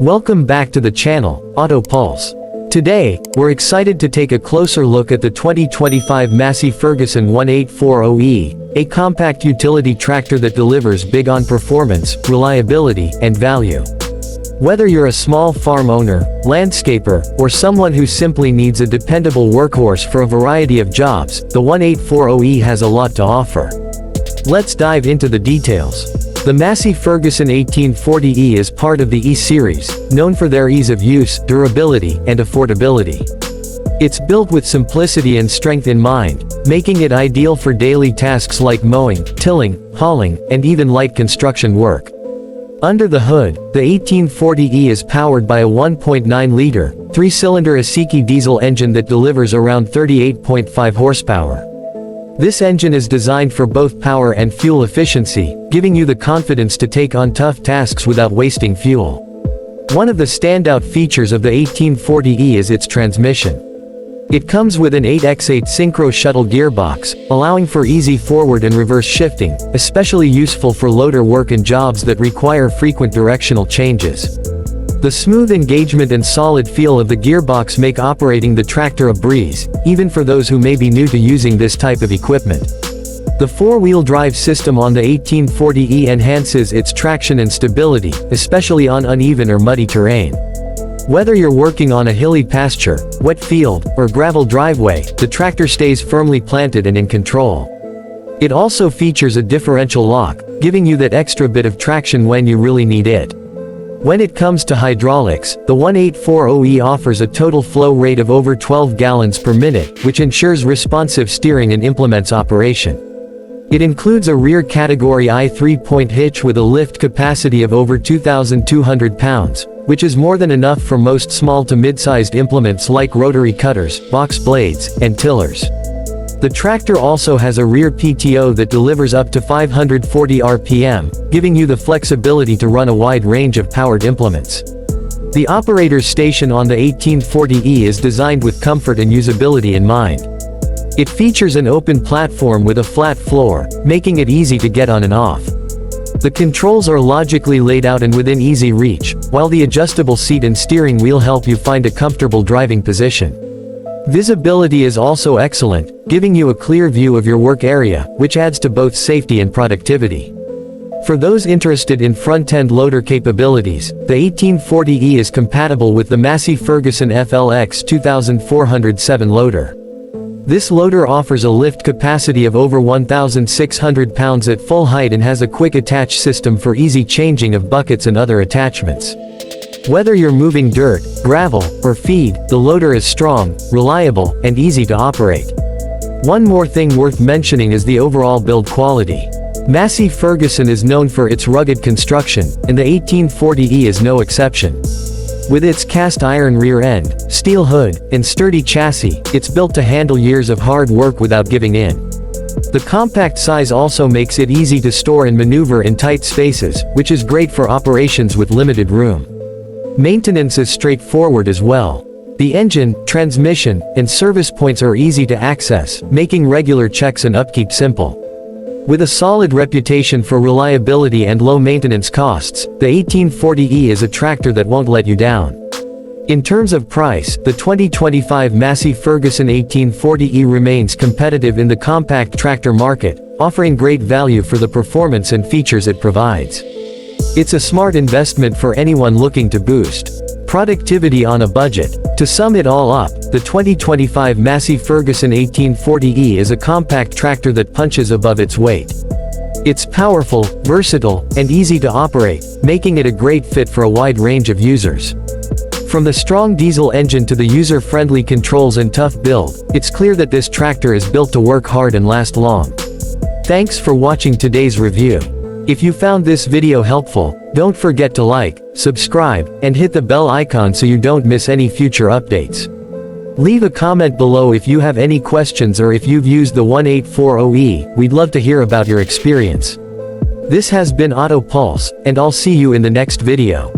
Welcome back to the channel, Auto Pulse. Today, we're excited to take a closer look at the 2025 Massey Ferguson 1840E, a compact utility tractor that delivers big on performance, reliability, and value. Whether you're a small farm owner, landscaper, or someone who simply needs a dependable workhorse for a variety of jobs, the 1840E has a lot to offer. Let's dive into the details. The Massey Ferguson 1840E is part of the E series, known for their ease of use, durability, and affordability. It's built with simplicity and strength in mind, making it ideal for daily tasks like mowing, tilling, hauling, and even light construction work. Under the hood, the 1840E is powered by a 1.9-liter, 3-cylinder Iseki diesel engine that delivers around 38.5 horsepower. This engine is designed for both power and fuel efficiency, giving you the confidence to take on tough tasks without wasting fuel. One of the standout features of the 1840E is its transmission. It comes with an 8x8 synchro shuttle gearbox, allowing for easy forward and reverse shifting, especially useful for loader work and jobs that require frequent directional changes. The smooth engagement and solid feel of the gearbox make operating the tractor a breeze, even for those who may be new to using this type of equipment. The four-wheel drive system on the 1840E enhances its traction and stability, especially on uneven or muddy terrain. Whether you're working on a hilly pasture, wet field, or gravel driveway, the tractor stays firmly planted and in control. It also features a differential lock, giving you that extra bit of traction when you really need it. When it comes to hydraulics, the 1840E offers a total flow rate of over 12 gallons per minute, which ensures responsive steering and implements operation. It includes a rear category I 3-point hitch with a lift capacity of over 2,200 pounds, which is more than enough for most small to mid-sized implements like rotary cutters, box blades, and tillers. The tractor also has a rear PTO that delivers up to 540 RPM, giving you the flexibility to run a wide range of powered implements. The operator's station on the 1840E is designed with comfort and usability in mind. It features an open platform with a flat floor, making it easy to get on and off. The controls are logically laid out and within easy reach, while the adjustable seat and steering wheel help you find a comfortable driving position. Visibility is also excellent, giving you a clear view of your work area, which adds to both safety and productivity. For those interested in front-end loader capabilities, the 1840E is compatible with the Massey Ferguson FLX 2407 loader. This loader offers a lift capacity of over 1,600 pounds at full height and has a quick attach system for easy changing of buckets and other attachments. Whether you're moving dirt, gravel, or feed, the loader is strong, reliable, and easy to operate. One more thing worth mentioning is the overall build quality. Massey Ferguson is known for its rugged construction, and the 1840E is no exception. With its cast iron rear end, steel hood, and sturdy chassis, it's built to handle years of hard work without giving in. The compact size also makes it easy to store and maneuver in tight spaces, which is great for operations with limited room. Maintenance is straightforward as well. The engine, transmission, and service points are easy to access, making regular checks and upkeep simple. With a solid reputation for reliability and low maintenance costs, the 1840E is a tractor that won't let you down. In terms of price, the 2025 Massey Ferguson 1840E remains competitive in the compact tractor market, offering great value for the performance and features it provides. It's a smart investment for anyone looking to boost productivity on a budget. To sum it all up, the 2025 Massey Ferguson 1840E is a compact tractor that punches above its weight. It's powerful, versatile, and easy to operate, making it a great fit for a wide range of users. From the strong diesel engine to the user-friendly controls and tough build, it's clear that this tractor is built to work hard and last long. Thanks for watching today's review. If you found this video helpful, don't forget to like, subscribe, and hit the bell icon so you don't miss any future updates. Leave a comment below if you have any questions or if you've used the 1840E, we'd love to hear about your experience. This has been Auto Pulse, and I'll see you in the next video.